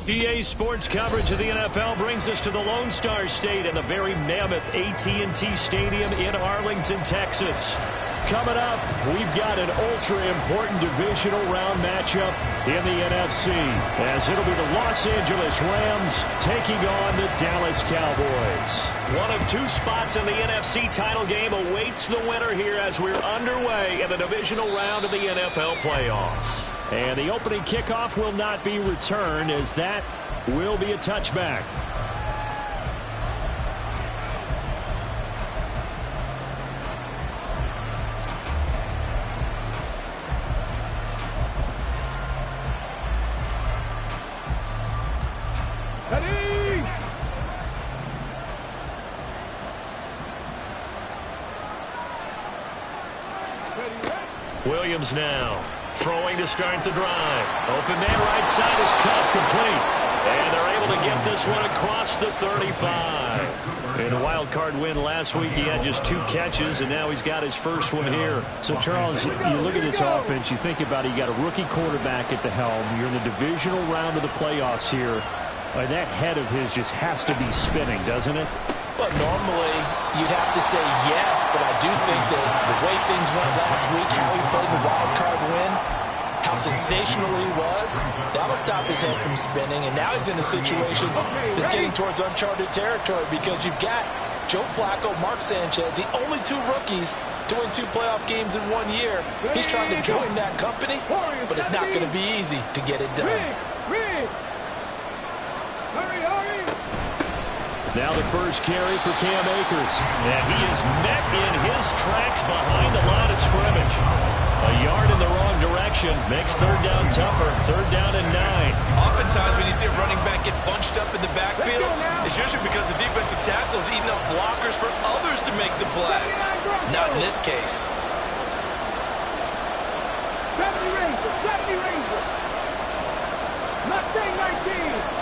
EA Sports coverage of the NFL brings us to the Lone Star State and the very mammoth AT&T Stadium in Arlington, Texas. Coming up, we've got an ultra-important divisional round matchup in the NFC, as it'll be the Los Angeles Rams taking on the Dallas Cowboys. One of two spots in the NFC title game awaits the winner here as we're underway in the divisional round of the NFL playoffs. And the opening kickoff will not be returned, as that will be a touchback. Williams now throwing to start the drive. Open man right side is caught complete. And they're able to get this one across the 35. In a wild card win last week, he had just 2 catches, and now he's got his first one here. So, Charles, you look at this offense, you think about it, you got a rookie quarterback at the helm. You're in the divisional round of the playoffs here. That head of his just has to be spinning, doesn't it? Well, normally you'd have to say yes, but I do think that the way things went last week, how he played the wild card win, how sensational he was, that'll stop his head from spinning. And now he's in a situation that's getting towards uncharted territory, because you've got Joe Flacco, Mark Sanchez, the only 2 rookies to win 2 playoff games in 1 year. He's trying to join that company, but it's not going to be easy to get it done. Now the first carry for Cam Akers. And he is met in his tracks behind the line of scrimmage. A yard in the wrong direction makes third down tougher. Third down and 9. Oftentimes when you see a running back get bunched up in the backfield, it's usually because the defensive tackle is eating up blockers for others to make the play. Not in this case. 70 Rangers. Mustang 19.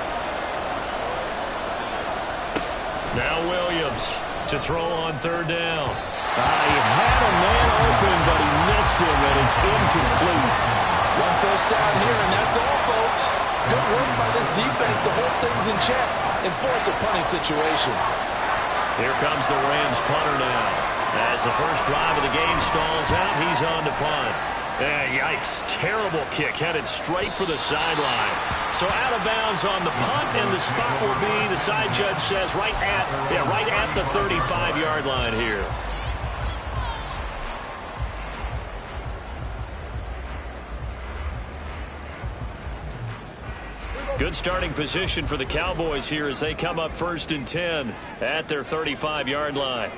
Now Williams to throw on third down. He had a man open, but he missed him, and it's incomplete. 1 first down here, and that's all, folks. Good work by this defense to hold things in check and force a punting situation. Here comes the Rams punter now. As the first drive of the game stalls out, he's on to punt. Yikes. Terrible kick, headed straight for the sideline. So out of bounds on the punt, and the spot will be, the side judge says, right at the 35-yard line here. Good starting position for the Cowboys here as they come up 1st and 10 at their 35-yard line.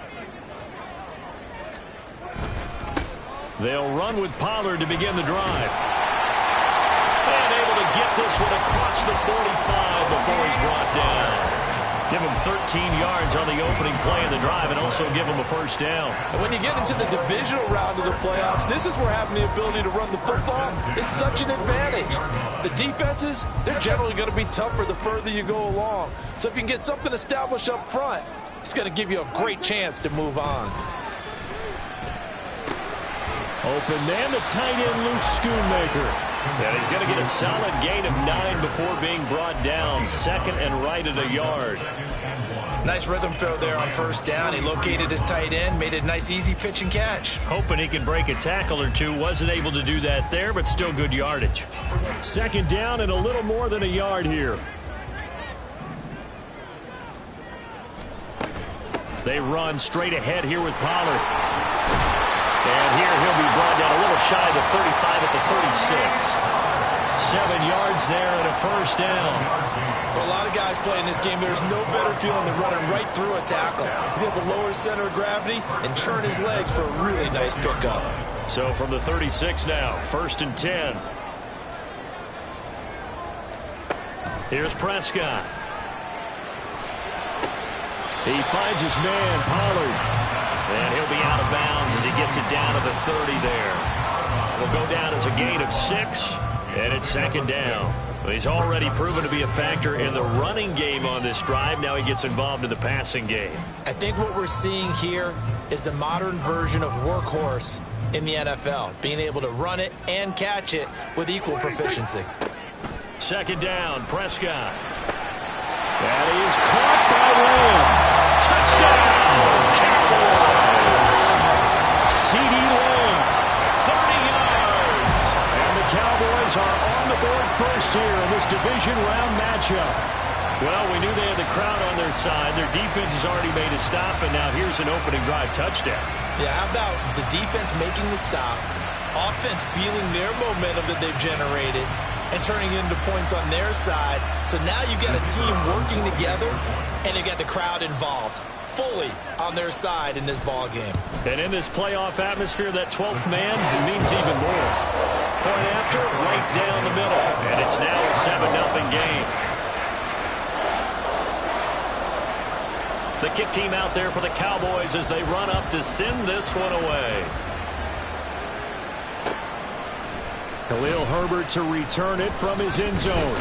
They'll run with Pollard to begin the drive. And able to get this one across the 45 before he's brought down. Give him 13 yards on the opening play of the drive and also give him a first down. And when you get into the divisional round of the playoffs, this is where having the ability to run the football is such an advantage. The defenses, they're generally going to be tougher the further you go along. So if you can get something established up front, it's going to give you a great chance to move on. Open man, the tight end, Luke Schoonmaker. And he's going to get a solid gain of 9 before being brought down. 2nd and right at a yard. Nice rhythm throw there on first down. He located his tight end, made it a nice easy pitch and catch. Hoping he can break a tackle or 2. Wasn't able to do that there, but still good yardage. 2nd down and a little more than a yard here. They run straight ahead here with Pollard. And here he'll be brought down a little shy of the 35 at the 36. 7 yards there and a first down. For a lot of guys playing this game, there's no better feeling than running right through a tackle. He's able to lower his center of gravity and churn his legs for a really nice pickup. So from the 36 now, 1st and 10. Here's Prescott. He finds his man, Pollard. And he'll be out of bounds as he gets it down to the 30 there. Will go down as a gain of 6, and it's 2nd down. He's already proven to be a factor in the running game on this drive. Now he gets involved in the passing game. I think what we're seeing here is the modern version of workhorse in the NFL, being able to run it and catch it with equal proficiency. Second down, Prescott. That is caught by Lamb. Touchdown, Cowboys. C.D. Lamb, 30 yards. And the Cowboys are on the board first here in this division round matchup. Well, we knew they had the crowd on their side. Their defense has already made a stop, and now here's an opening drive touchdown. Yeah, how about the defense making the stop, offense feeling their momentum that they've generated, and turning into points on their side. So now you've got a team working together, and you got the crowd involved fully on their side in this ball game. And in this playoff atmosphere, that 12th man means even more. Point after, right down the middle. And it's now a 7-0 game. The kick team out there for the Cowboys as they run up to send this one away. Khalil Herbert to return it from his end zone.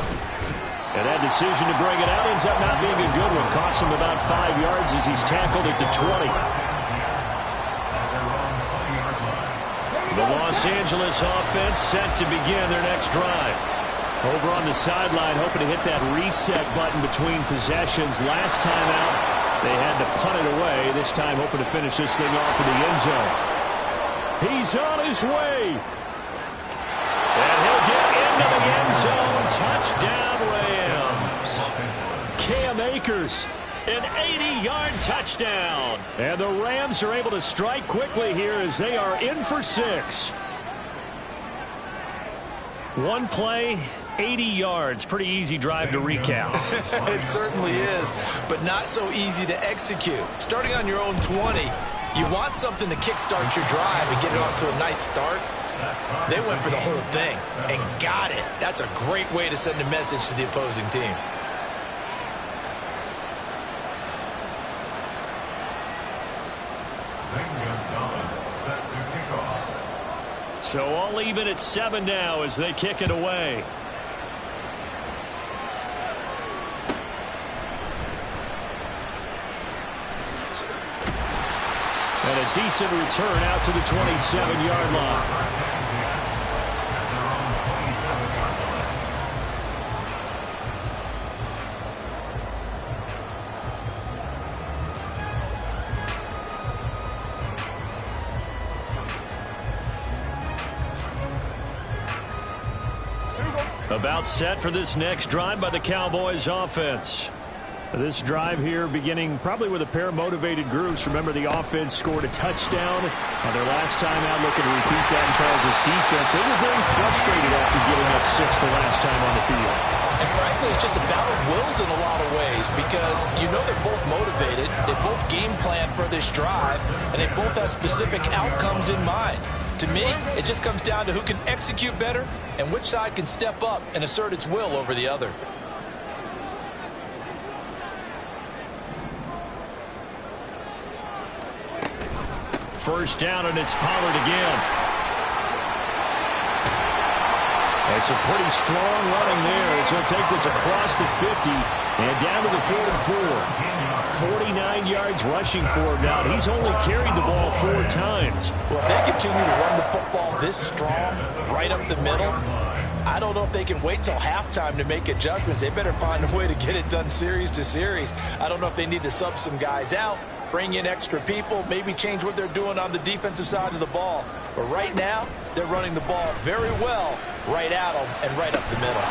And that decision to bring it out ends up not being a good one. Cost him about 5 yards as he's tackled at the 20. The Los Angeles offense set to begin their next drive. Over on the sideline, hoping to hit that reset button between possessions. Last time out, they had to punt it away. This time, hoping to finish this thing off in the end zone. He's on his way. And he'll get into the end zone. Touchdown, Rams. Cam Akers, an 80-yard touchdown. And the Rams are able to strike quickly here as they are in for 6. One play, 80 yards. Pretty easy drive to recap. It certainly is, but not so easy to execute. Starting on your own 20, you want something to kickstart your drive and get it off to a nice start. They went for the whole thing and got it. That's a great way to send a message to the opposing team. So all even at 7 now as they kick it away. And a decent return out to the 27-yard line. About set for this next drive by the Cowboys offense. This drive here beginning probably with a pair of motivated groups. Remember, the offense scored a touchdown on their last time out. Looking to repeat that in Charles' defense. They were very frustrated after giving up 6 the last time on the field. And frankly, it's just a battle of wills in a lot of ways because you know they're both motivated. They both game plan for this drive, and they both have specific outcomes in mind. To me, it just comes down to who can execute better and which side can step up and assert its will over the other. First down, and it's Pollard again. It's a pretty strong running there as he'll take this across the 50 and down to the 44. 49 yards rushing for him now. He's only carried the ball 4 times. Well, if they continue to run the football this strong, right up the middle, I don't know if they can wait till halftime to make adjustments. They better find a way to get it done series to series. I don't know if they need to sub some guys out, bring in extra people, maybe change what they're doing on the defensive side of the ball. But right now, they're running the ball very well right at them and right up the middle.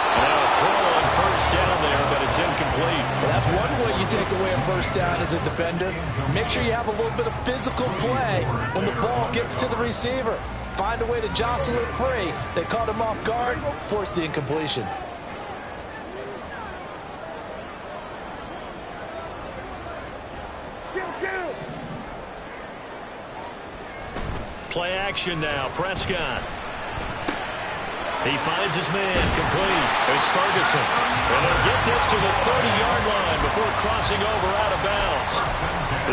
Now a throw on first down there, but it's incomplete. Well, that's one way you take away a first down as a defender. Make sure you have a little bit of physical play when the ball gets to the receiver. Find a way to jostle it free. They caught him off guard, forced the incompletion. Play action now, Prescott. He finds his man, complete. It's Ferguson. And they'll get this to the 30-yard line before crossing over out of bounds.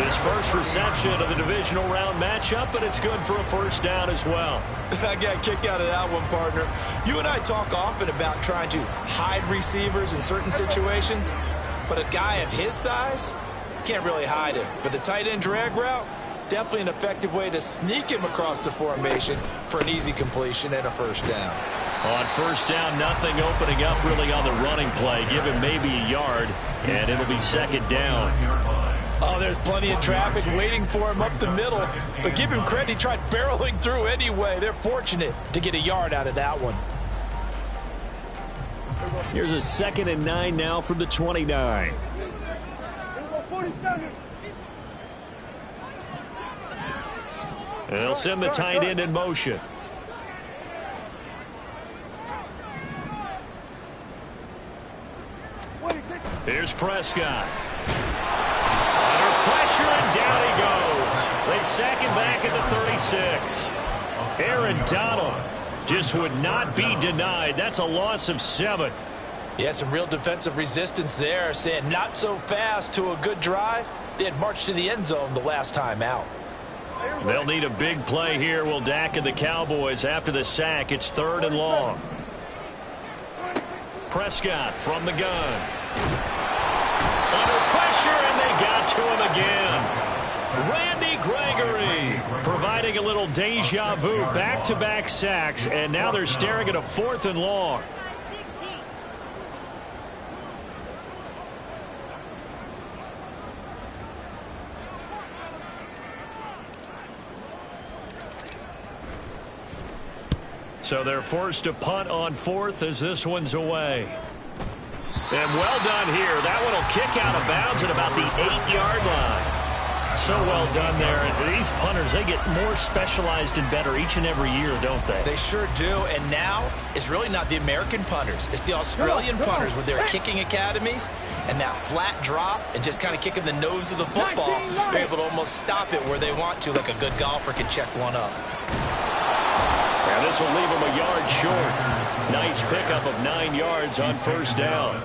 His first reception of the divisional round matchup, but it's good for a first down as well. I got a kick out of that one, partner. You and I talk often about trying to hide receivers in certain situations, but a guy of his size can't really hide him. But the tight end drag route, definitely an effective way to sneak him across the formation for an easy completion and a first down. On first down, nothing opening up really on the running play. Give him maybe a yard, and it'll be second down. Oh, there's plenty of traffic waiting for him up the middle. But give him credit, he tried barreling through anyway. They're fortunate to get a yard out of that one. Here's a 2nd and 9 now from the 29. They'll send the tight end in motion. Here's Prescott. Under pressure, and down he goes. They sack him back at the 36. Aaron Donald just would not be denied. That's a loss of 7. Yeah, some real defensive resistance there, saying not so fast to a good drive. They had marched to the end zone the last time out. They'll need a big play here, will Dak and the Cowboys. After the sack, it's 3rd and long. Prescott from the gun. Under pressure, and they got to him again. Randy Gregory providing a little deja vu. Back-to-back sacks, and now they're staring at a 4th and long. So they're forced to punt on 4th as this one's away. And well done here. That one will kick out of bounds at about the 8-yard line. So well done there. These punters, they get more specialized and better each and every year, don't they? They sure do. And now it's really not the American punters. It's the Australian punters with their kicking academies and that flat drop and just kind of kicking the nose of the football. They're able to almost stop it where they want to, like a good golfer can check one up. And this will leave him a yard short. Nice pickup of 9 yards on first down.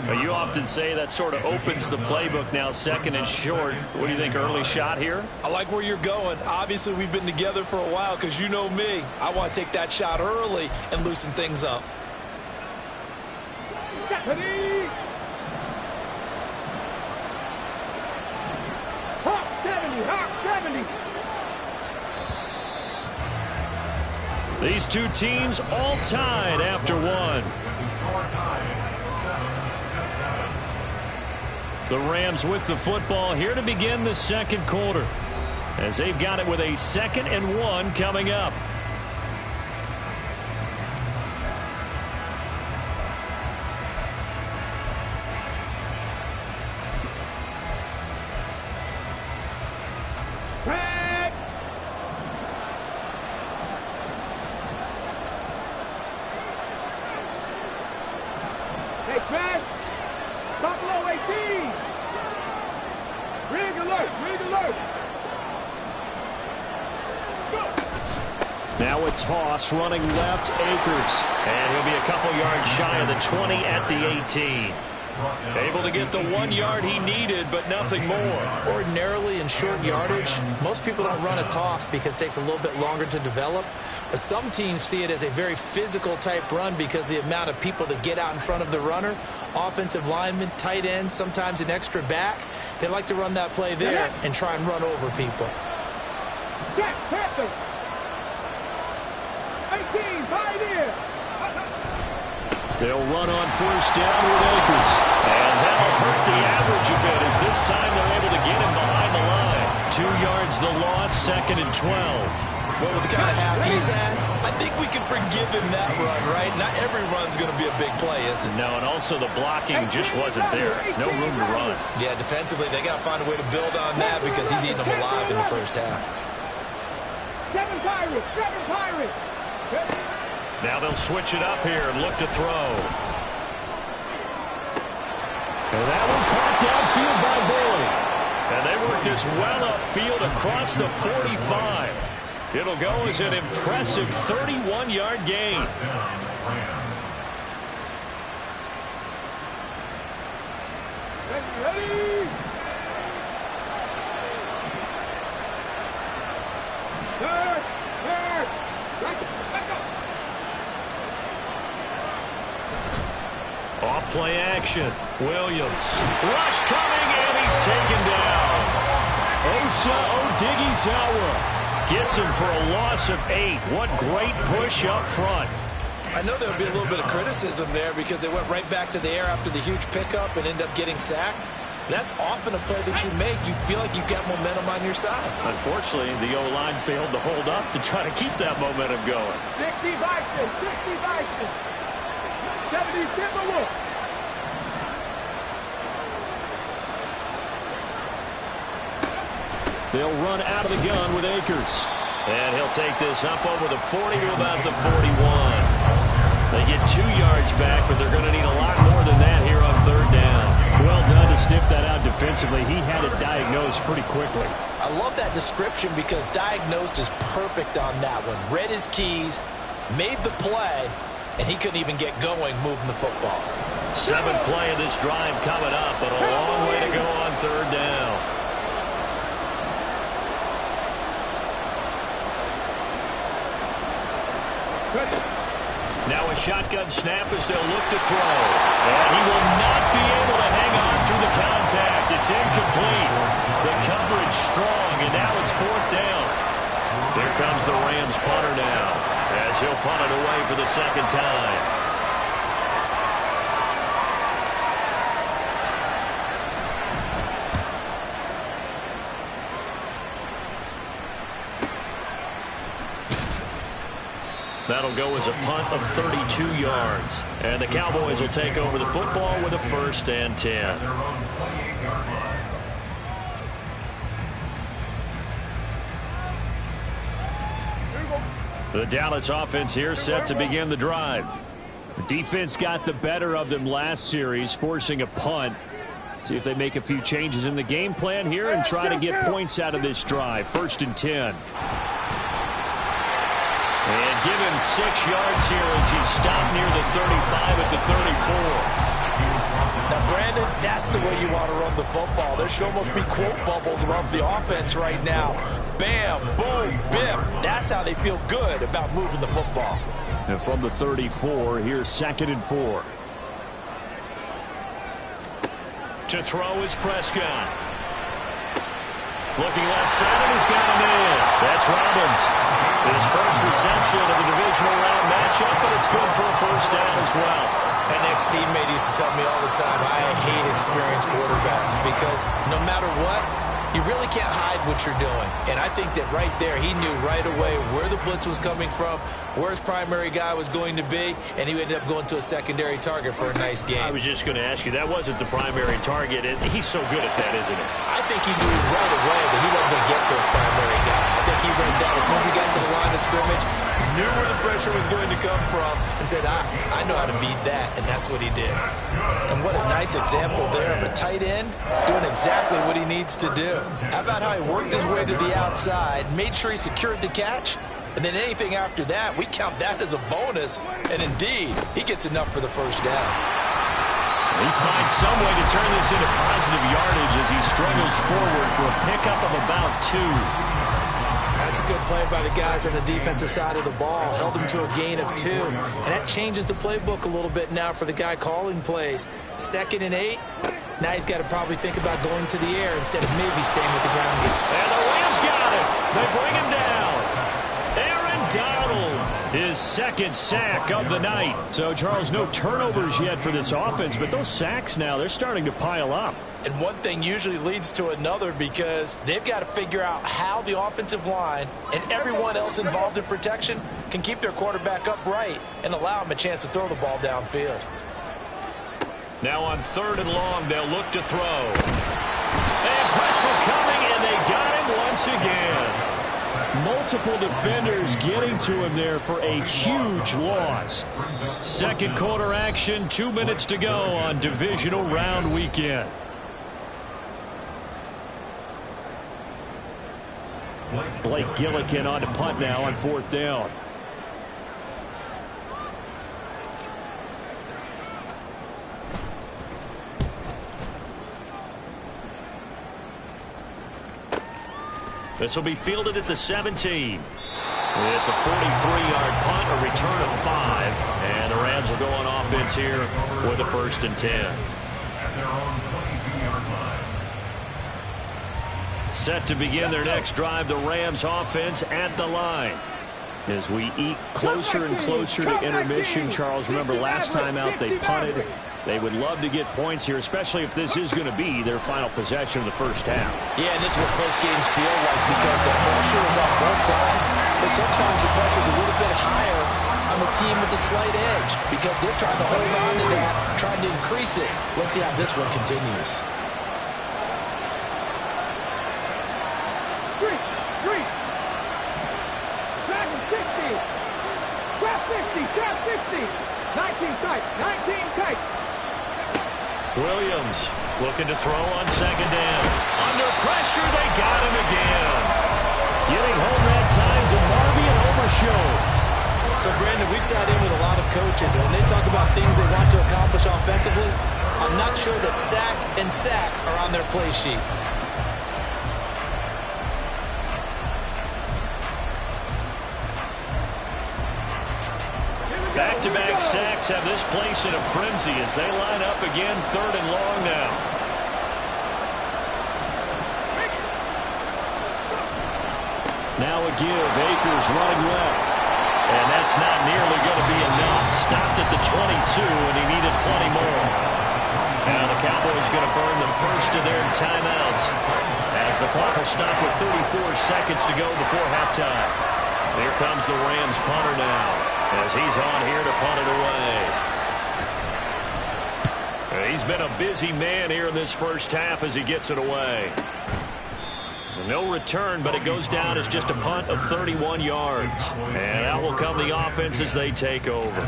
But you often say that sort of opens the playbook now, 2nd and short. What do you think, early shot here? I like where you're going. Obviously, we've been together for a while because you know me. I want to take that shot early and loosen things up. Hawk 70, Hawk 70. These two teams all tied after one. The Rams with the football here to begin the second quarter, as they've got it with a 2nd and 1 coming up. Now a toss running left, Akers. And he'll be a couple yards shy of the 20 at the 18. Able to get the 1 yard he needed, but nothing more. Ordinarily in short yardage, most people don't run a toss because it takes a little bit longer to develop. But some teams see it as a very physical type run because the amount of people that get out in front of the runner, offensive linemen, tight ends, sometimes an extra back. They like to run that play there and try and run over people. Jack Panther. 18, right here. They'll run on first down with Akers. And that'll hurt the average a bit as this time they're able to get him behind the line. 2 yards the loss, 2nd and 12. Well, with the kind of half he's had, I think we can forgive him that run, right? Not every run's going to be a big play, is it? No, and also the blocking just wasn't there. No room to run. Yeah, defensively, they got to find a way to build on that because he's eating them alive in the first half. 7 Pirates, 7 Pirates. Now they'll switch it up here and look to throw. And that one caught downfield by Boyd. And they work this well upfield across the 45. It'll go as an impressive 31-yard gain. Ready. Third. Off play action. Williams. Rush coming, and he's taken down. Osa Odighizuwa gets him for a loss of 8. What great push up front. I know there'll be a little bit of criticism there because they went right back to the air after the huge pickup and ended up getting sacked. That's often a play that you make. You feel like you've got momentum on your side. Unfortunately, the O-line failed to hold up to try to keep that momentum going. 60 Bison, 60 Bison. 70 Timberwolves. They'll run out of the gun with Akers. And he'll take this up over the 40 to about the 41. They get 2 yards back, but they're going to need a lot more than that here on third down. Well done to sniff that out defensively. He had it diagnosed pretty quickly. I love that description because diagnosed is perfect on that one. Read his keys, made the play, and he couldn't even get going moving the football. 7th play of this drive coming up, but a long way to go on third down. Now a shotgun snap as they'll look to throw. And he will not be able to hang on through the contact. It's incomplete. The coverage strong, and now it's 4th down. Here comes the Rams punter now as he'll punt it away for the 2nd time. That'll go as a punt of 32 yards. And the Cowboys will take over the football with a 1st and 10. The Dallas offense here set to begin the drive. The defense got the better of them last series, forcing a punt. See if they make a few changes in the game plan here and try to get points out of this drive. 1st and 10. And give him 6 yards here as he's stopped near the 35 at the 34. Now, Brandon, that's the way you want to run the football. There should almost be quote bubbles above the offense right now. Bam, boom, biff. That's how they feel good about moving the football. And from the 34, here's 2nd and 4. To throw is Prescott. Looking left side, and he's got him in. That's Robbins. His first reception of the divisional round matchup, but it's good for a 1st down as well. An ex-teammate used to tell me all the time, I hate experienced quarterbacks because no matter what, you really can't hide what you're doing. And I think that right there, he knew right away where the blitz was coming from, where his primary guy was going to be, and he ended up going to a secondary target for a nice game. I was just going to ask you, that wasn't the primary target. He's so good at that, isn't he? I think he knew right away that he wasn't going to get to his primary guy. I think he read that as soon as he got to the line of scrimmage, knew where the pressure was going to come from, and said, I know how to beat that, and that's what he did. And what a nice example there of a tight end doing exactly what he needs to do. How about how he worked his way to the outside, made sure he secured the catch, and then anything after that, we count that as a bonus. And indeed, he gets enough for the 1st down. He finds some way to turn this into positive yardage as he struggles forward for a pickup of about 2. That's a good play by the guys on the defensive side of the ball. Held him to a gain of 2. And that changes the playbook a little bit now for the guy calling plays. 2nd and 8. Now he's got to probably think about going to the air instead of maybe staying with the ground game. And the Rams got him. They bring him down. Aaron Donald, his 2nd sack of the night. So, Charles, no turnovers yet for this offense, but those sacks now, they're starting to pile up. And one thing usually leads to another because they've got to figure out how the offensive line and everyone else involved in protection can keep their quarterback upright and allow him a chance to throw the ball downfield. Now on 3rd and long, they'll look to throw. And pressure coming, and they got him once again. Multiple defenders getting to him there for a huge loss. 2nd quarter action, 2 minutes to go on divisional round weekend. Blake Gillikin on to punt now on 4th down. This will be fielded at the 17. It's a 43-yard punt, a return of 5. And the Rams will go on offense here with a 1st and 10. Set to begin their next drive, the Rams offense at the line. As we eat closer and closer to intermission, Charles, remember last time out they punted. They would love to get points here, especially if this is going to be their final possession of the first half. Yeah, and this is what close games feel like because the pressure is on both sides, but sometimes the pressure is a little bit higher on the team with the slight edge because they're trying to hold on to that, trying to increase it. Let's see how this one continues. Three. Trap 60. Trap 50. Trap 60. 19 tight. Williams looking to throw on second down. Under pressure, they got him again. Getting home that time to Marby and Overshow. So, Brandon, we sat in with a lot of coaches, and when they talk about things they want to accomplish offensively, I'm not sure that sack and sack are on their play sheet. Back-to-back sacks have this place in a frenzy as they line up again, 3rd and long now. Now a give. Akers running left. And that's not nearly going to be enough. Stopped at the 22, and he needed plenty more. Now the Cowboys going to burn the first of their timeouts as the clock will stop with 34 seconds to go before halftime. Here comes the Rams punter now as he's on here to punt it away. He's been a busy man here in this first half as he gets it away. No return, but it goes down as just a punt of 31 yards. And that will come the offense as they take over.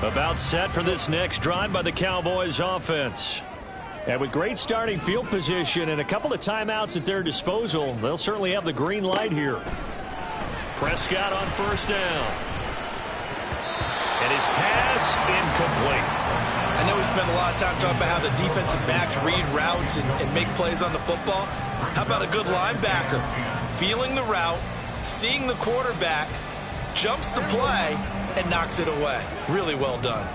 About set for this next drive by the Cowboys offense. And with great starting field position and a couple of timeouts at their disposal, they'll certainly have the green light here. Prescott on first down. And his pass incomplete. I know we spent a lot of time talking about how the defensive backs read routes and make plays on the football. How about a good linebacker? Feeling the route, seeing the quarterback, jumps the play, and knocks it away. Really well done.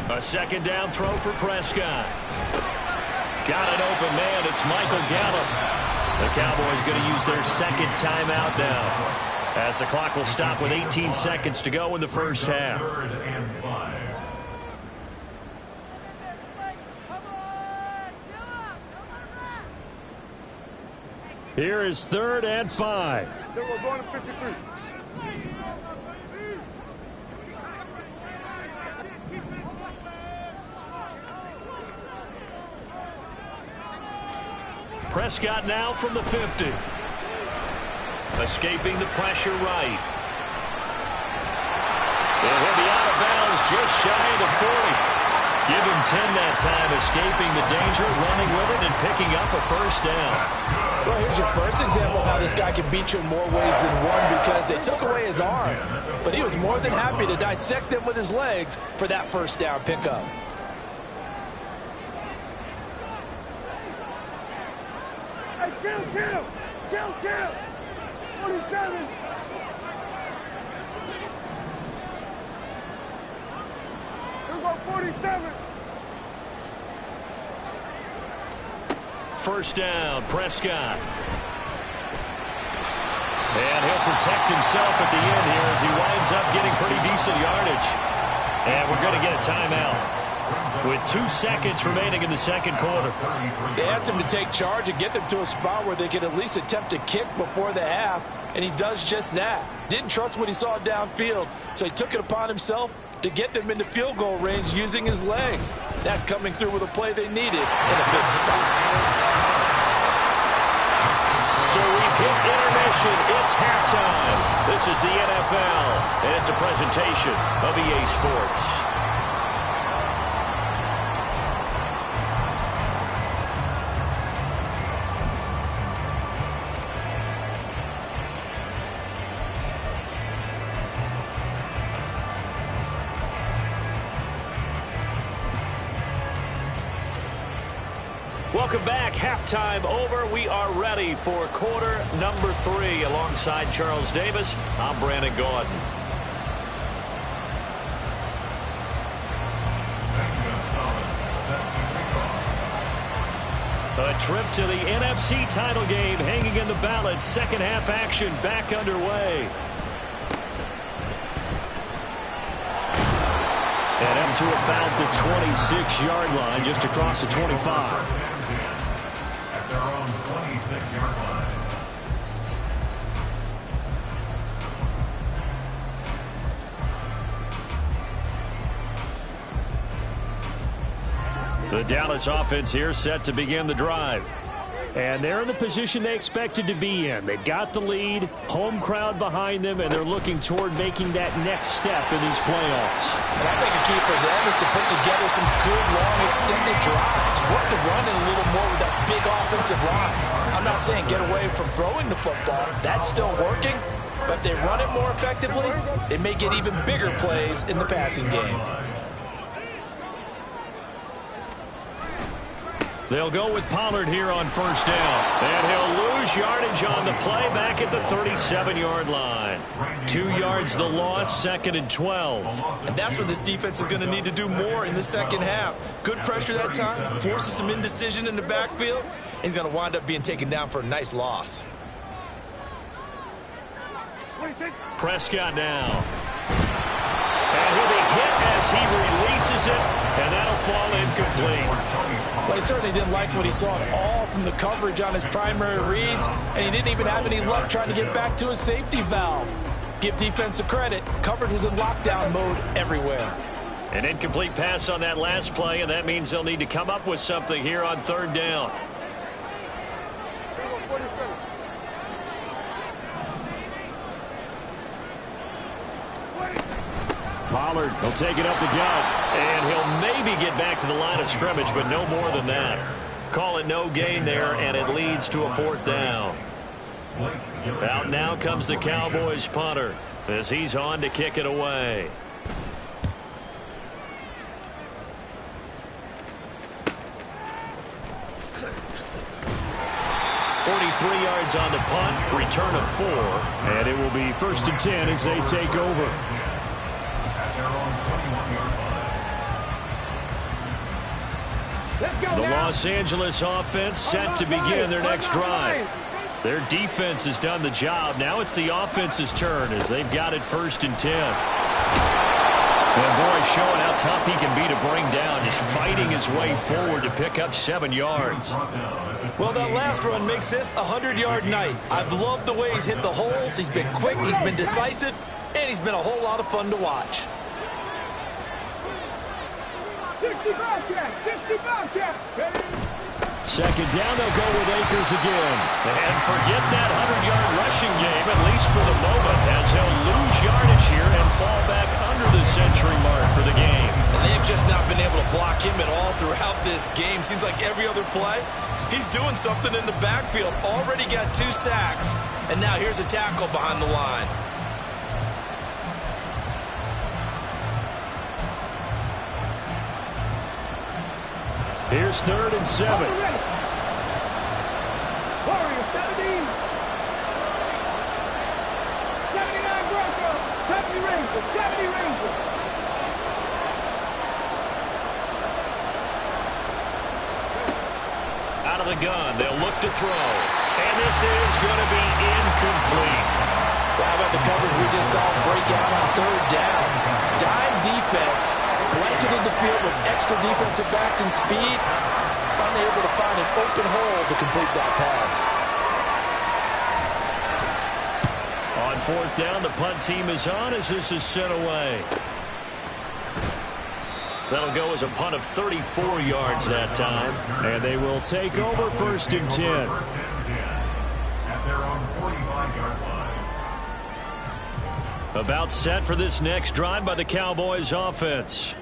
A second down throw for Prescott. Got an open man. It's Michael Gallup. The Cowboys going to use their second timeout now, as the clock will stop with 18 seconds to go in the first half. Here is 3rd and 5. We're going to 53. Prescott now from the 50. Escaping the pressure right. And he'll be out of bounds just shy of the 40. Give him 10 that time, escaping the danger, running with it, and picking up a first down. Well, here's your first example of how this guy can beat you in more ways than one because they took away his arm. But he was more than happy to dissect them with his legs for that first down pickup. Hey, kill! 47. Here go 47. First down, Prescott. And he'll protect himself at the end here as he winds up getting pretty decent yardage. And we're going to get a timeout with 2 seconds remaining in the second quarter. They asked him to take charge and get them to a spot where they could at least attempt to kick before the half, and he does just that. Didn't trust what he saw downfield, so he took it upon himself to get them into field goal range using his legs. That's coming through with a play they needed in a big spot. So we've hit intermission. It's halftime. This is the NFL, and it's a presentation of EA Sports. Welcome back. Halftime over. We are ready for quarter number 3. Alongside Charles Davis, I'm Brandon Gordon. A trip to the NFC title game hanging in the balance. Second half action back underway. And up to about the 26-yard line, just across the 25. At their own 26-yard line. The Dallas offense here set to begin the drive. And they're in the position they expected to be in. They've got the lead, home crowd behind them, and they're looking toward making that next step in these playoffs. And I think a key for them is to put together some good, long, extended drives. Work the run in a little more with that big offensive line. I'm not saying get away from throwing the football. That's still working. But if they run it more effectively, they may get even bigger plays in the passing game. They'll go with Pollard here on first down. And he'll lose yardage on the play back at the 37-yard line. 2 yards the loss, 2nd and 12. And that's where this defense is going to need to do more in the second half. Good pressure that time, forces some indecision in the backfield. He's going to wind up being taken down for a nice loss. Prescott now. And he'll be hit as he releases it, and that'll fall incomplete. Well, he certainly didn't like what he saw at all from the coverage on his primary reads, and he didn't even have any luck trying to get back to his safety valve. Give defense a credit. Coverage was in lockdown mode everywhere. An incomplete pass on that last play, and that means they'll need to come up with something here on third down. Pollard will take it up the gut, and he'll maybe get back to the line of scrimmage, but no more than that. Call it no gain there, and it leads to a fourth down. Out now comes the Cowboys punter as he's on to kick it away. .43 yards on the punt, return of 4, and it will be 1st and 10 as they take over. The Los Angeles offense set to begin their next drive. Their defense has done the job. Now it's the offense's turn as they've got it 1st and 10. And boy, showing how tough he can be to bring down, just fighting his way forward to pick up 7 yards. Well, that last run makes this a 100-yard night. I've loved the way he's hit the holes. He's been quick, he's been decisive, and he's been a whole lot of fun to watch. 2nd down, they'll go with Akers again. And forget that 100-yard rushing game, at least for the moment, as he'll lose yardage here and fall back under the century mark for the game. And they've just not been able to block him at all throughout this game. Seems like every other play, he's doing something in the backfield. Already got 2 sacks, and now here's a tackle behind the line. Here's 3rd and 7. Warrior 70. 79 Broncos. 70 Rangers. 70 Rangers. Out of the gun, they'll look to throw. And this is going to be incomplete. Well, how about the coverage we just saw break out on 3rd down? Dime defense, blanketed the field with extra defensive backs and speed, unable to find an open hole to complete that pass. On 4th down, the punt team is on as this is sent away. That'll go as a punt of 34 yards that time. And they will take over 1st and 10. At their own 45-yard line. About set for this next drive by the Cowboys offense.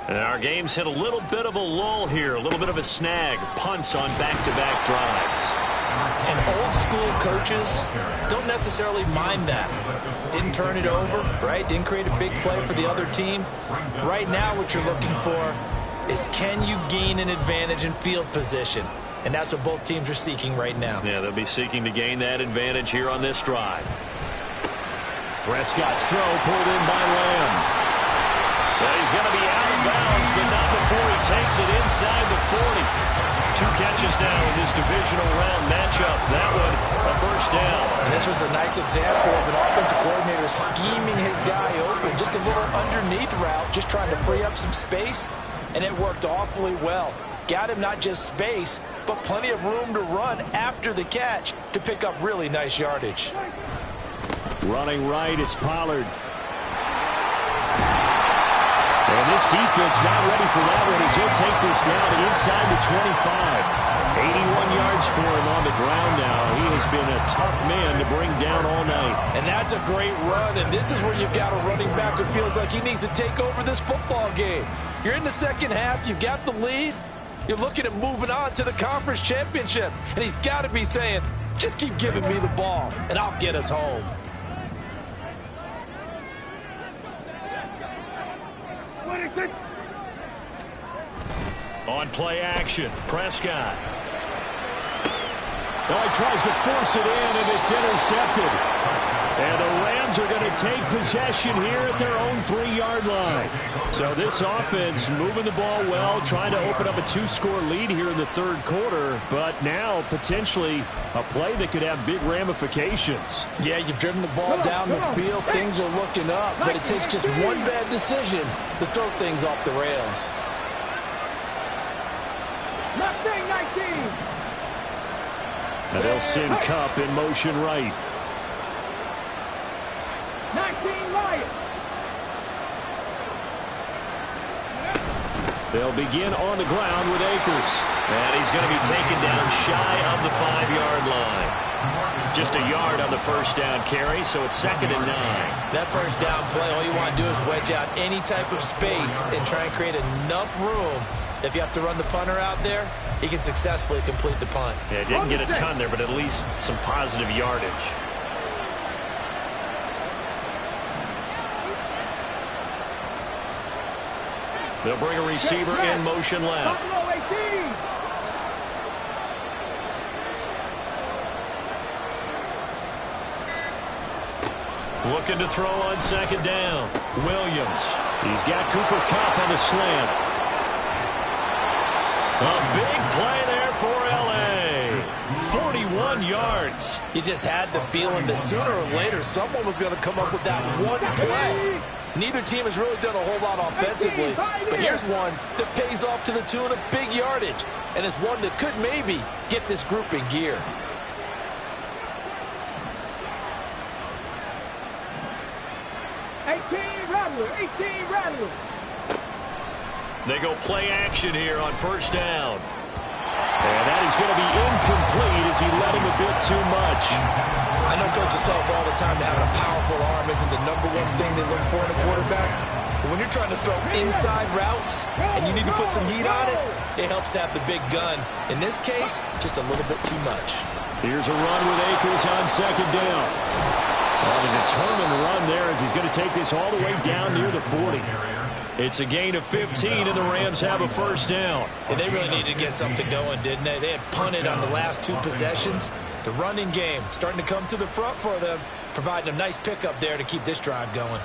And our game's hit a little bit of a lull here, a little bit of a snag. Punts on back-to-back drives. And old school coaches don't necessarily mind that. Didn't turn it over, right? Didn't create a big play for the other team. Right now what you're looking for is, can you gain an advantage in field position? And that's what both teams are seeking right now. Yeah, they'll be seeking to gain that advantage here on this drive. Prescott's throw pulled in by Lamb. Well, he's going to be out of bounds, but not before he takes it inside the 40. 2 catches now in this divisional round matchup. That one, a first down. And this was a nice example of an offensive coordinator scheming his guy open. Just a little underneath route, just trying to free up some space, and it worked awfully well. Got him not just space, but plenty of room to run after the catch to pick up really nice yardage. Running right, it's Pollard. And this defense not ready for that one as he'll take this down and inside the 25. 81 yards for him on the ground now. He has been a tough man to bring down all night. And that's a great run, and this is where you've got a running back who feels like he needs to take over this football game. You're in the second half, you've got the lead, you're looking at moving on to the conference championship, and he's got to be saying, just keep giving me the ball, and I'll get us home. On play action, Prescott. Oh, he tries to force it in, and it's intercepted. And the Rams are going to take possession here at their own 3-yard line. So this offense moving the ball well, trying to open up a 2-score lead here in the third quarter. But now potentially a play that could have big ramifications. Yeah, you've driven the ball down the field. Things are looking up, but it takes just one bad decision to throw things off the rails. Mustang 19. And they'll send Cup in motion right. 19 Lions. They'll begin on the ground with Akers. And he's going to be taken down shy of the 5-yard line. Just a yard on the first down carry, so it's 2nd and 9. That first down play, all you want to do is wedge out any type of space and try and create enough room. If you have to run the punter out there, he can successfully complete the punt. Yeah, didn't get a ton there, but at least some positive yardage. They'll bring a receiver in motion left. Buffalo 18. Looking to throw on 2nd down. Williams. He's got Cooper Kupp on the slant. A big play there for L.A. 41 yards. You just had the feeling that sooner or later someone was going to come up with that one play. Neither team has really done a whole lot offensively, but here's one that pays off to the tune of big yardage, and it's one that could maybe get this group in gear. Rattler. They go play action here on 1st down. And that is going to be incomplete as he let him a bit too much. I know coaches tell us all the time that having a powerful arm isn't the #1 thing they look for in a quarterback. But when you're trying to throw inside routes and you need to put some heat on it, it helps to have the big gun. In this case, just a little bit too much. Here's a run with Akers on 2nd down. On a determined run there as he's going to take this all the way down near the 40. It's a gain of 15, and the Rams have a 1st down. And they really needed to get something going, didn't they? They had punted on the last 2 possessions. The running game starting to come to the front for them, providing a nice pickup there to keep this drive going.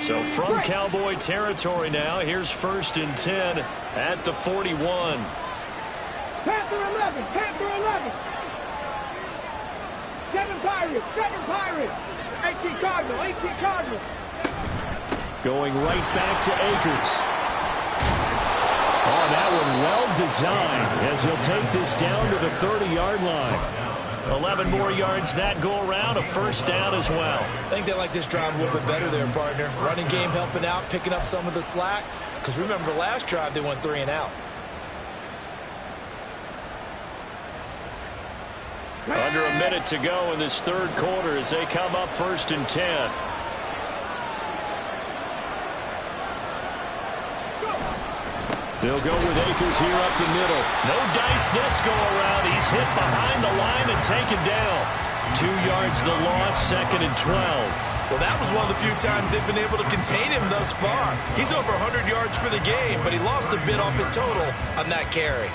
So from Cowboy territory now, here's 1st and 10 at the 41. Panther 11. 7 Pirates. 18 Cardinals. Going right back to Akers. Oh, that one well designed as he'll take this down to the 30-yard line. 11 more yards that go around, a 1st down as well. I think they like this drive a little bit better there, partner. Running game helping out, picking up some of the slack. Because remember, the last drive they went 3 and out. Under a minute to go in this third quarter as they come up 1st and 10. They'll go with Akers here up the middle. No dice this go around. He's hit behind the line and taken down. 2 yards the loss, 2nd and 12. Well, that was one of the few times they've been able to contain him thus far. He's over 100 yards for the game, but he lost a bit off his total on that carry.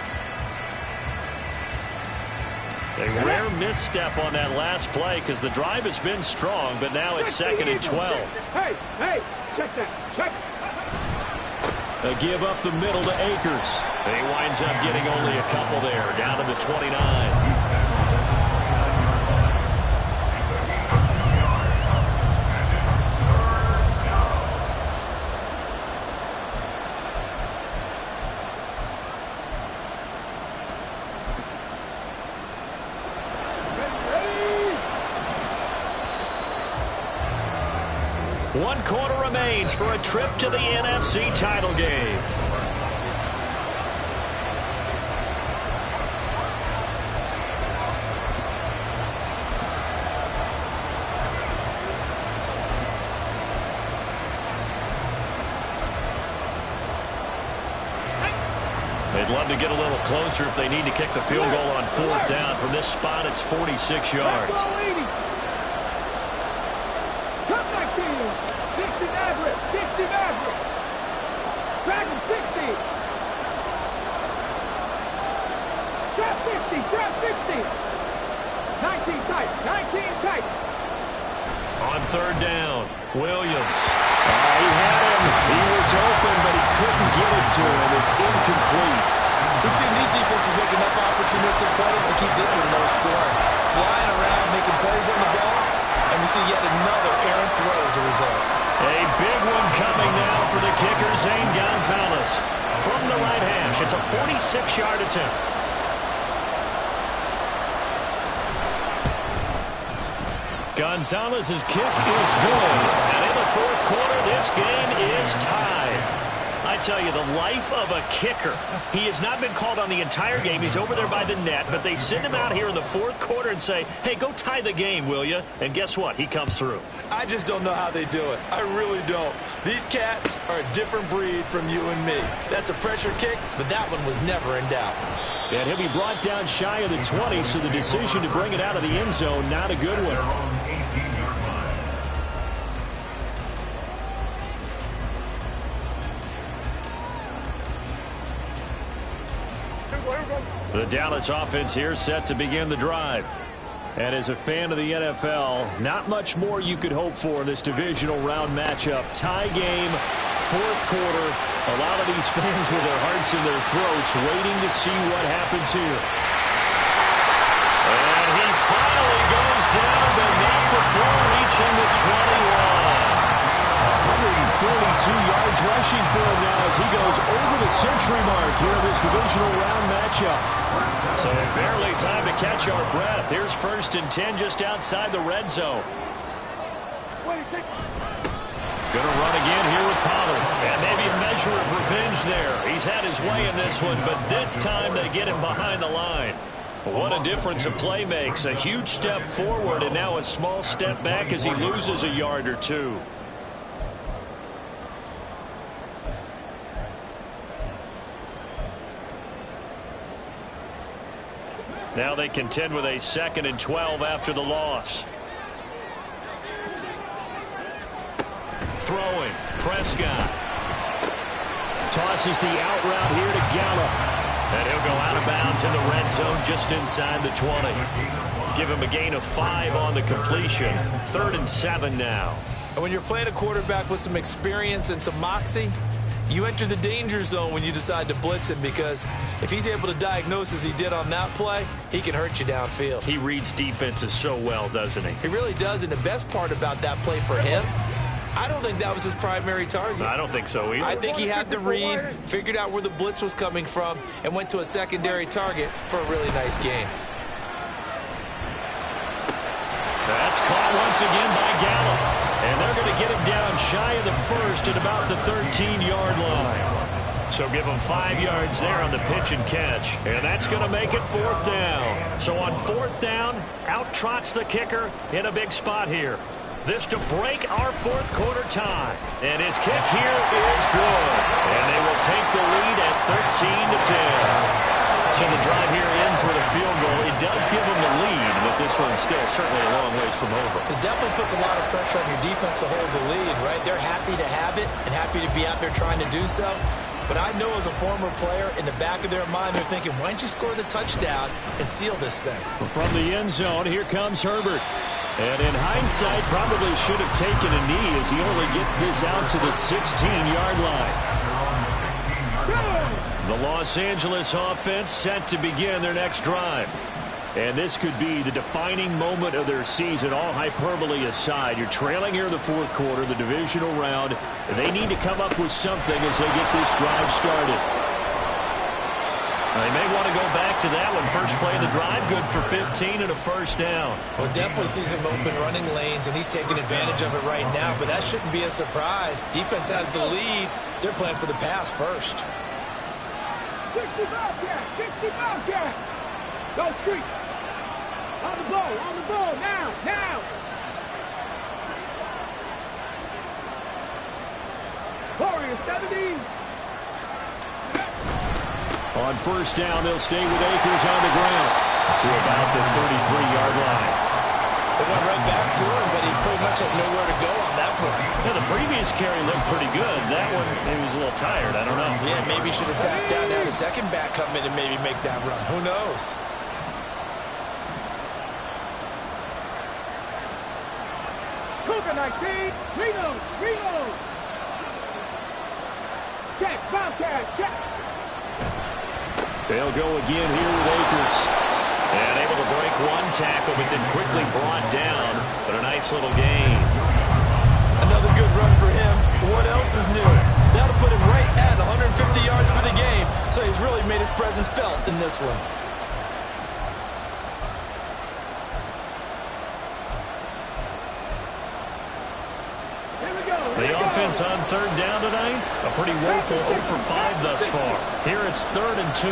A rare misstep on that last play because the drive has been strong, but now it's 2nd and 12. Hey, check that. Check. A give up the middle to Akers. He winds up getting only a couple there, down to the 29. One quarter remains for a trip to the NFC title game. They'd love to get a little closer if they need to kick the field goal on 4th down. From this spot, it's 46 yards. 60 Maverick. Dragon 60. Trap 50. Trap 60. 19 tight. 19 tight. On 3rd down, Williams. He had him. He was open, but he couldn't get it to him. It's incomplete. We've seen these defenses make enough opportunistic plays to keep this one low scoring. Flying around, making plays on the ball, and we see yet another errant throw as a result. A big one coming now for the kicker, Zane Gonzalez. From the right hash, it's a 46-yard attempt. Gonzalez's kick is good. And in the 4th quarter, this game is tied. I tell you, the life of a kicker. He has not been called on the entire game. He's over there by the net, but they send him out here in the 4th quarter and say, hey, go tie the game, will you? And guess what? He comes through. I just don't know how they do it. I really don't. These cats are a different breed from you and me. That's a pressure kick, but that one was never in doubt. And he'll be brought down shy of the 20, so the decision to bring it out of the end zone, not a good one. The Dallas offense here set to begin the drive. And as a fan of the NFL, not much more you could hope for in this divisional round matchup. Tie game, 4th quarter. A lot of these fans with their hearts in their throats waiting to see what happens here. And he finally goes down, but not before reaching the 21. 142 yards rushing for him now as he goes over the century mark here in this divisional round matchup. So barely time to catch our breath. Here's 1st and 10 just outside the red zone. Going to run again here with Pollard. And maybe a measure of revenge there. He's had his way in this one, but this time they get him behind the line. What a difference a play makes. A huge step forward and now a small step back as he loses a yard or two. Now they contend with a 2nd and 12 after the loss. Throwing. Prescott. Tosses the out route here to Gallup. And he'll go out of bounds in the red zone just inside the 20. Give him a gain of 5 on the completion. 3rd and 7 now. And when you're playing a quarterback with some experience and some moxie, you enter the danger zone when you decide to blitz him, because if he's able to diagnose as he did on that play, he can hurt you downfield. He reads defenses so well, doesn't he? He really does, and the best part about that play for him, I don't think that was his primary target. I don't think so either. I think he had the read, figured out where the blitz was coming from, and went to a secondary target for a really nice game. That's caught once again by Gallup. And they're going to get him down shy of the 1st at about the 13-yard line. So give him 5 yards there on the pitch and catch. And that's going to make it 4th down. So on 4th down, out trots the kicker in a big spot here. This to break our 4th quarter tie. And his kick here is good. And they will take the lead at 13-10. So the drive here ends with a field goal. It does give them the lead, but this one's still certainly a long ways from over. It definitely puts a lot of pressure on your defense to hold the lead, right? They're happy to have it and happy to be out there trying to do so. But I know as a former player, in the back of their mind, they're thinking, why don't you score the touchdown and seal this thing? From the end zone, here comes Herbert. And in hindsight, probably should have taken a knee as he only gets this out to the 16-yard line. The Los Angeles offense set to begin their next drive. And this could be the defining moment of their season, all hyperbole aside. You're trailing here in the fourth quarter, the divisional round, and they need to come up with something as they get this drive started. They may want to go back to that one. First play of the drive, good for 15 and a first down. Well, definitely see some open running lanes, and he's taking advantage of it right now, but that shouldn't be a surprise. Defense has the lead. They're playing for the pass first. 65 cat, 65 cat. Go street. On the ball, now. Warrior 70. On first down, they'll stay with Akers on the ground to about the 33-yard line. They went right back to him, but he pretty much had nowhere to go on that play. Yeah, the previous carry looked pretty good. That one, he was a little tired. I don't know. Yeah, maybe he should have tapped down, had a second back come in and maybe make that run. Who knows? Cougar 19. Reload. Check, Bobcat, check. They'll go again here with Akers. And able to break one tackle, but then quickly brought down. But a nice little gain. Another good run for him. What else is new? That'll put him right at 150 yards for the game. So he's really made his presence felt in this one. The offense on third down tonight, a pretty woeful 0 for 5 thus far. Here it's 3rd and 2.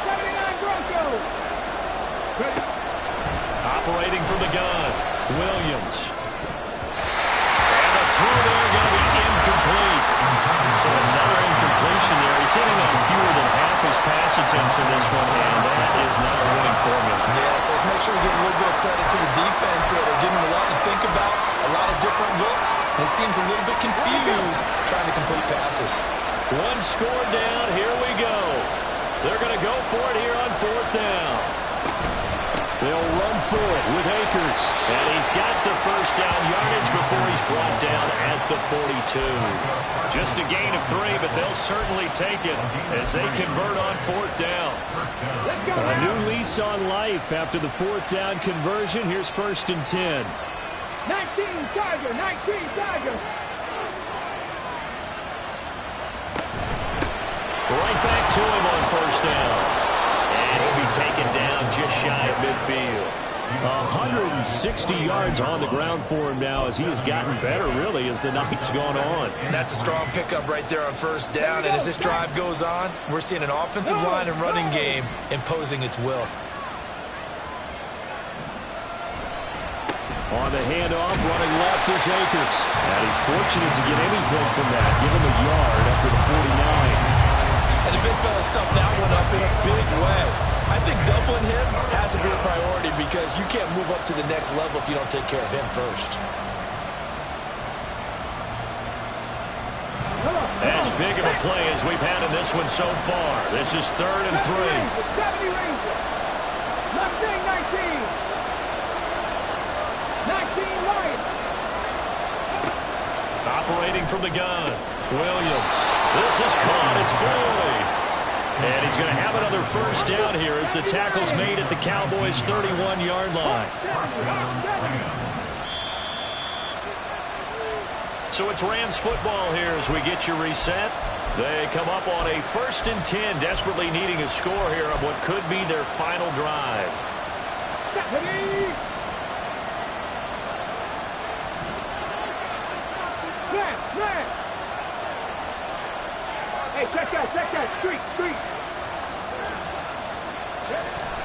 79 Broncos. Operating from the gun, Williams. And the throw there going to be incomplete. So another incompletion there. He's hitting on fewer than half his pass attempts in this one, and that is not a winning formula. Yeah, so let's make sure we give a little bit of credit to the defense here. They're giving him a lot to think about, a lot of different looks, and he seems a little bit confused trying to complete passes. One score down, here we go. They're going to go for it here on 4th down. They'll run for it with Akers. And he's got the first down yardage before he's brought down at the 42. Just a gain of 3, but they'll certainly take it as they convert on 4th down. A new lease on life after the 4th down conversion. Here's 1st and 10. 19 Tiger. Right back to him on 1st down. And he'll be taken down just shy of midfield. 160 yards on the ground for him now as he has gotten better, really, as the night's gone on. That's a strong pickup right there on 1st down. And as this drive goes on, we're seeing an offensive line and running game imposing its will. On the handoff, running left is Akers. And he's fortunate to get anything from that. Give him a yard up to the 49. And the big fella stuffed that one up in a big way. I think doubling him has to be a priority because you can't move up to the next level if you don't take care of him first. As big of a play as we've had in this one so far. This is 3rd and 3. 70 Rangers. Mustang 19 Lions. Operating from the gun, Williams. This is caught. It's Boyd. And he's going to have another first down here as the tackle's made at the Cowboys' 31-yard line. So it's Rams football here as we get you reset. They come up on a 1st and 10, desperately needing a score here on what could be their final drive. Hey, check that, street.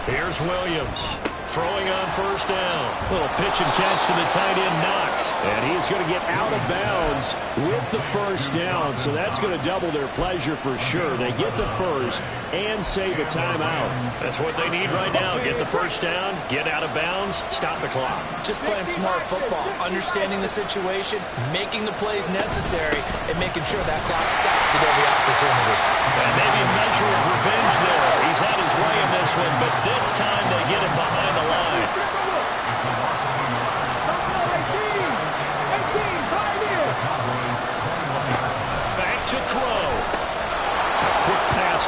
Here's Williams. Throwing on 1st down. Little pitch and catch to the tight end, Knox. And he's going to get out of bounds with the first down. So that's going to double their pleasure for sure. They get the first and save a timeout. That's what they need right now. Get the first down, get out of bounds, stop the clock. Just playing smart football, understanding the situation, making the plays necessary, and making sure that clock stops at every opportunity. And maybe a measure of revenge there. He's had his way in this one, but this time they get him behind the line.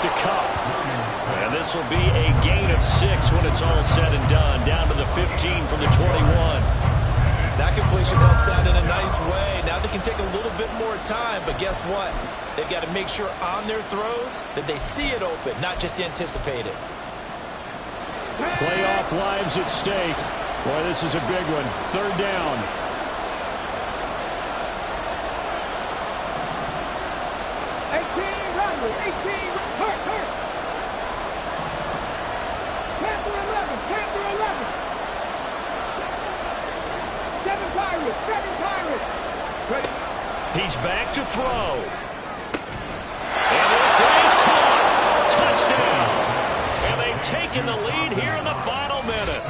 to Cup. And this will be a gain of 6 when it's all said and done. Down to the 15 from the 21. That completion helps out in a nice way. Now they can take a little bit more time, but guess what? They've got to make sure on their throws that they see it open, not just anticipate it. Playoff lives at stake. Boy, this is a big one. 3rd down. He's back to throw. And this is caught. Touchdown. And they've taken the lead here in the final minute.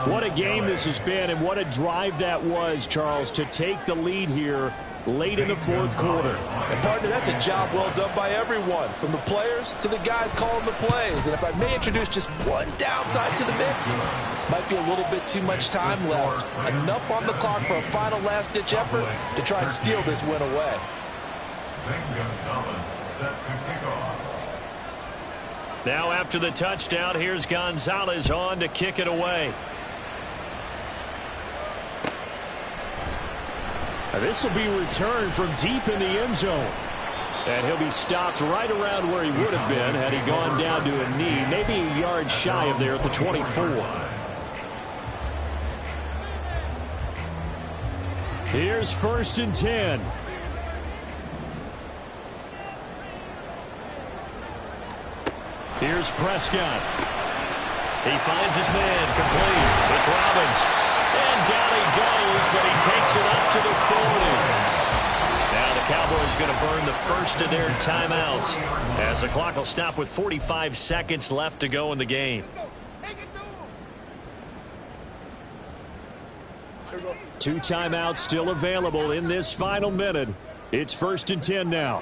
What a game this has been, and what a drive that was, Charles, to take the lead here late in the 4th quarter. And partner, that's a job well done by everyone, from the players to the guys calling the plays. And if I may introduce just one downside to the mix, might be a little bit too much time left. Enough on the clock for a final last-ditch effort to try and steal this win away. Gonzalez set to kick off. Now after the touchdown, here's Gonzalez on to kick it away. This will be returned from deep in the end zone. And he'll be stopped right around where he would have been had he gone down to a knee, maybe a yard shy of there at the 24. Here's 1st and 10. Here's Prescott. He finds his man, complete. It's Robbins. And down he goes, but he takes it up to the 40. Now the Cowboys going to burn the first of their timeouts, as the clock will stop with 45 seconds left to go in the game. 2 timeouts still available in this final minute. It's 1st and 10 now.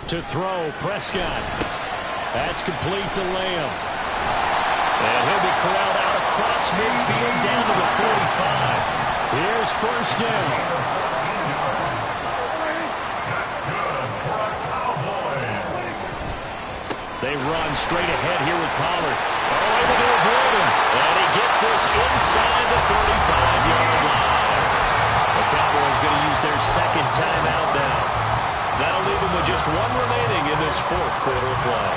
To throw, Prescott. That's complete to Lamb. And he'll be corralled out across midfield down to the 45. Here's 1st down. That's good for a Cowboys. They run straight ahead here with Pollard. Able to avoid him. And he gets this inside the 35-yard line. The Cowboys going to use their 2nd timeout now. That'll leave them with just 1 remaining in this 4th quarter of play.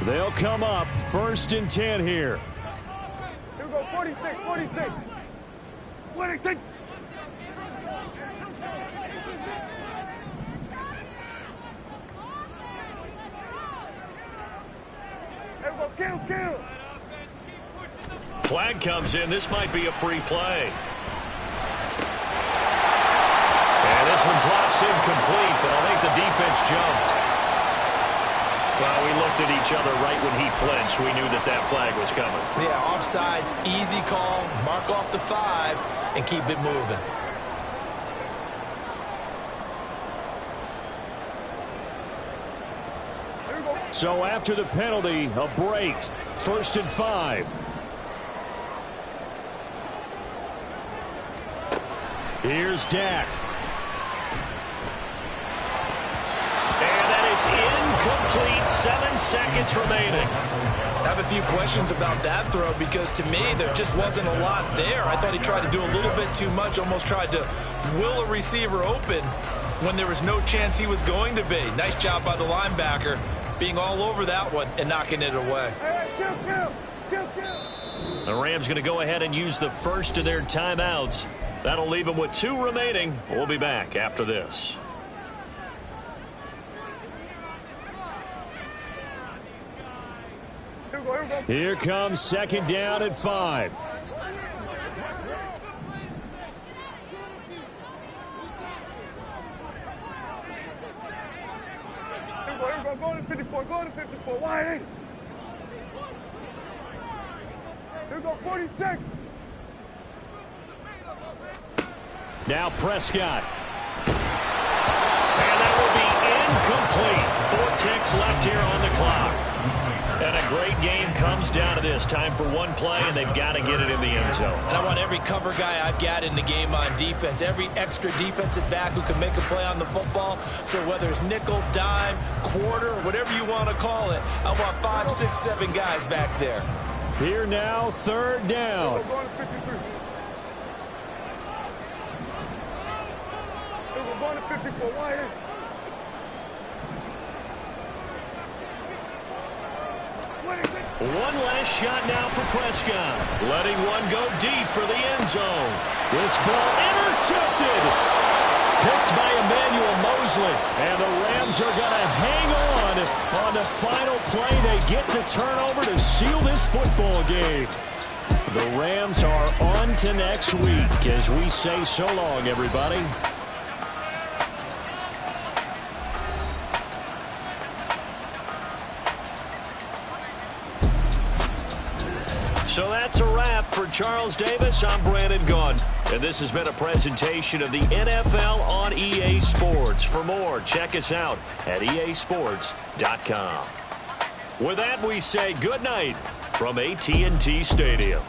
They'll come up 1st and 10 here. Here we go, 46, 46. 46. Here we go, kill. Flag comes in. This might be a free play. And this one drops incomplete, but I think the defense jumped. Well, we looked at each other right when he flinched. We knew that that flag was coming. Yeah, offsides, easy call, mark off the 5, and keep it moving. So after the penalty, a break. 1st and 5. Here's Dak. Incomplete, 7 seconds remaining. I have a few questions about that throw because to me there just wasn't a lot there. I thought he tried to do a little bit too much, almost tried to will a receiver open when there was no chance he was going to be. Nice job by the linebacker being all over that one and knocking it away. The Rams going to go ahead and use the first of their timeouts. That'll leave them with 2 remaining. We'll be back after this. Here comes 2nd down at 5. Go to 54, go to 54, wide 80. Here we go, 46. Now Prescott. And that will be incomplete. 4 ticks left here on the clock. And a great It's time for one play, and they've got to get it in the end zone. And I want every cover guy I've got in the game on defense, every extra defensive back who can make a play on the football. So whether it's nickel, dime, quarter, whatever you want to call it, I want 5, 6, 7 guys back there. Here now, third down. We're going to 53. We're going to 54. Why is One last shot now for Prescott. Letting one go deep for the end zone. This ball intercepted. Picked by Emmanuel Mosley. And the Rams are going to hang on the final play. They get the turnover to seal this football game. The Rams are on to next week as we say so long, everybody. So that's a wrap for Charles Davis. I'm Brandon Gaudin. And this has been a presentation of the NFL on EA Sports. For more, check us out at easports.com. With that, we say good night from AT&T Stadium.